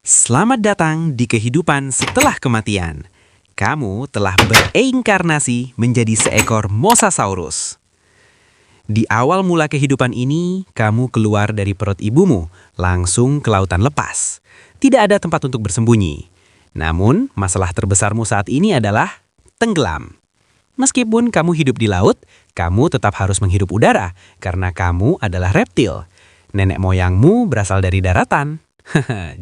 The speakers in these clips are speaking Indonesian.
Selamat datang di kehidupan setelah kematian. Kamu telah bereinkarnasi menjadi seekor Mosasaurus. Di awal mula kehidupan ini, kamu keluar dari perut ibumu, langsung ke lautan lepas. Tidak ada tempat untuk bersembunyi. Namun, masalah terbesarmu saat ini adalah tenggelam. Meskipun kamu hidup di laut, kamu tetap harus menghirup udara karena kamu adalah reptil. Nenek moyangmu berasal dari daratan.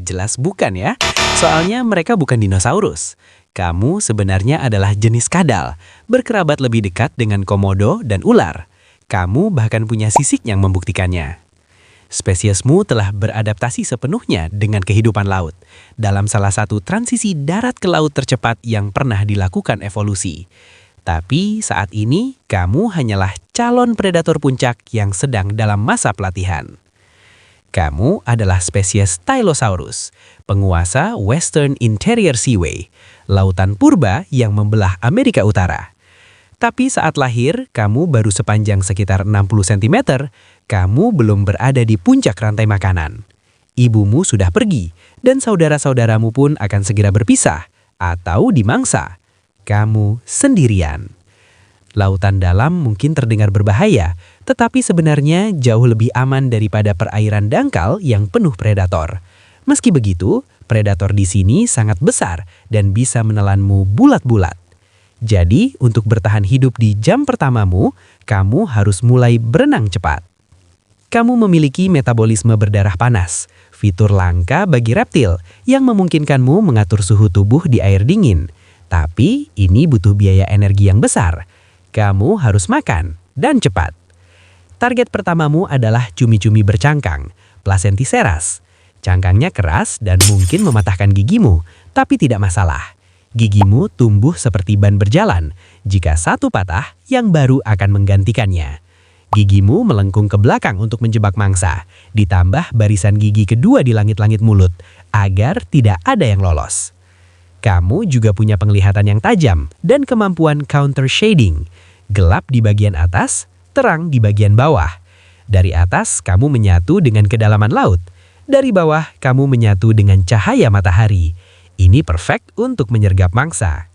Jelas bukan ya, soalnya mereka bukan dinosaurus. Kamu sebenarnya adalah jenis kadal, berkerabat lebih dekat dengan komodo dan ular. Kamu bahkan punya sisik yang membuktikannya. Spesiesmu telah beradaptasi sepenuhnya dengan kehidupan laut, dalam salah satu transisi darat ke laut tercepat yang pernah dilakukan evolusi. Tapi saat ini, kamu hanyalah calon predator puncak yang sedang dalam masa pelatihan. Kamu adalah spesies Tylosaurus, penguasa Western Interior Seaway, lautan purba yang membelah Amerika Utara. Tapi saat lahir, kamu baru sepanjang sekitar 60 cm, kamu belum berada di puncak rantai makanan. Ibumu sudah pergi, dan saudara-saudaramu pun akan segera berpisah, atau dimangsa. Kamu sendirian. Lautan dalam mungkin terdengar berbahaya, tetapi sebenarnya jauh lebih aman daripada perairan dangkal yang penuh predator. Meski begitu, predator di sini sangat besar dan bisa menelanmu bulat-bulat. Jadi, untuk bertahan hidup di jam pertamamu, kamu harus mulai berenang cepat. Kamu memiliki metabolisme berdarah panas, fitur langka bagi reptil yang memungkinkanmu mengatur suhu tubuh di air dingin. Tapi, ini butuh biaya energi yang besar. Kamu harus makan, dan cepat. Target pertamamu adalah cumi-cumi bercangkang, Placenticeras. Cangkangnya keras dan mungkin mematahkan gigimu, tapi tidak masalah. Gigimu tumbuh seperti ban berjalan. Jika satu patah, yang baru akan menggantikannya. Gigimu melengkung ke belakang untuk menjebak mangsa, ditambah barisan gigi kedua di langit-langit mulut, agar tidak ada yang lolos. Kamu juga punya penglihatan yang tajam dan kemampuan counter shading. Gelap di bagian atas, terang di bagian bawah. Dari atas, kamu menyatu dengan kedalaman laut. Dari bawah, kamu menyatu dengan cahaya matahari. Ini perfect untuk menyergap mangsa.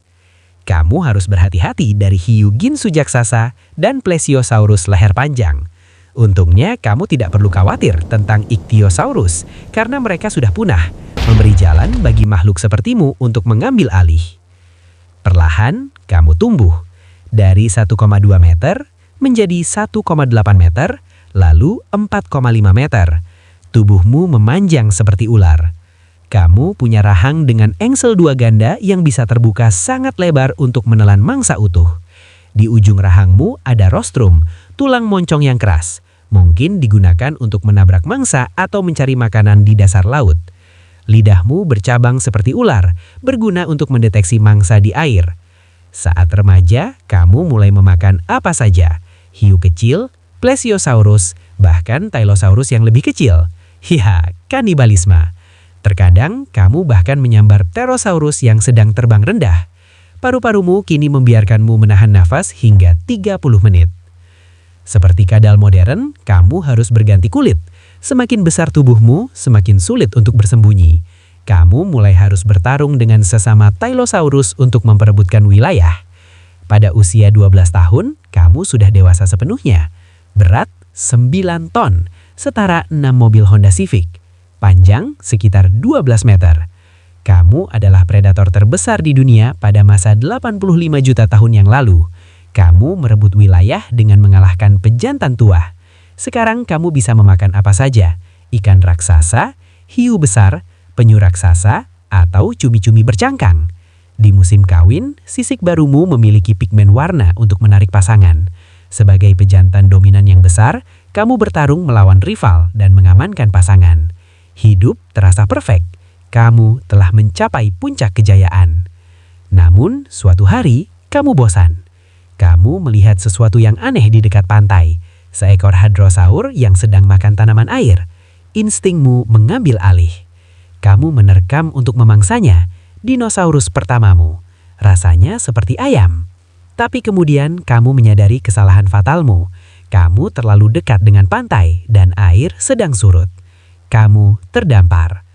Kamu harus berhati-hati dari hiu Ginsujaksasa dan Plesiosaurus leher panjang. Untungnya, kamu tidak perlu khawatir tentang Ichthyosaurus, karena mereka sudah punah, memberi jalan bagi makhluk sepertimu untuk mengambil alih. Perlahan, kamu tumbuh. Dari 1,2 meter menjadi 1,8 meter, lalu 4,5 meter. Tubuhmu memanjang seperti ular. Kamu punya rahang dengan engsel dua ganda yang bisa terbuka sangat lebar untuk menelan mangsa utuh. Di ujung rahangmu ada rostrum, tulang moncong yang keras. Mungkin digunakan untuk menabrak mangsa atau mencari makanan di dasar laut. Lidahmu bercabang seperti ular, berguna untuk mendeteksi mangsa di air. Saat remaja, kamu mulai memakan apa saja. Hiu kecil, Plesiosaurus, bahkan Tylosaurus yang lebih kecil. Hiha, kanibalisme. Terkadang, kamu bahkan menyambar Pterosaurus yang sedang terbang rendah. Paru-parumu kini membiarkanmu menahan nafas hingga 30 menit. Seperti kadal modern, kamu harus berganti kulit. Semakin besar tubuhmu, semakin sulit untuk bersembunyi. Kamu mulai harus bertarung dengan sesama Tylosaurus untuk memperebutkan wilayah. Pada usia 12 tahun, kamu sudah dewasa sepenuhnya. Berat 9 ton, setara 6 mobil Honda Civic. Panjang sekitar 12 meter. Kamu adalah predator terbesar di dunia pada masa 85 juta tahun yang lalu. Kamu merebut wilayah dengan mengalahkan pejantan tua. Sekarang kamu bisa memakan apa saja, ikan raksasa, hiu besar, penyu raksasa, atau cumi-cumi bercangkang. Di musim kawin, sisik barumu memiliki pigmen warna untuk menarik pasangan. Sebagai pejantan dominan yang besar, kamu bertarung melawan rival dan mengamankan pasangan. Hidup terasa perfect. Kamu telah mencapai puncak kejayaan. Namun, suatu hari, kamu bosan. Kamu melihat sesuatu yang aneh di dekat pantai. Seekor hadrosaur yang sedang makan tanaman air. Instingmu mengambil alih. Kamu menerkam untuk memangsanya, dinosaurus pertamamu. Rasanya seperti ayam. Tapi kemudian kamu menyadari kesalahan fatalmu. Kamu terlalu dekat dengan pantai dan air sedang surut. Kamu terdampar.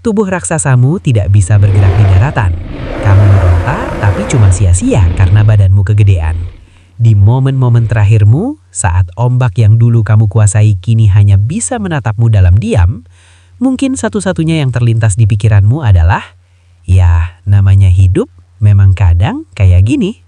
tubuh raksasamu tidak bisa bergerak di daratan. Kamu meronta, tapi cuma sia-sia karena badanmu kegedean. Di momen-momen terakhirmu, saat ombak yang dulu kamu kuasai kini hanya bisa menatapmu dalam diam, mungkin satu-satunya yang terlintas di pikiranmu adalah, ya, namanya hidup memang kadang kayak gini.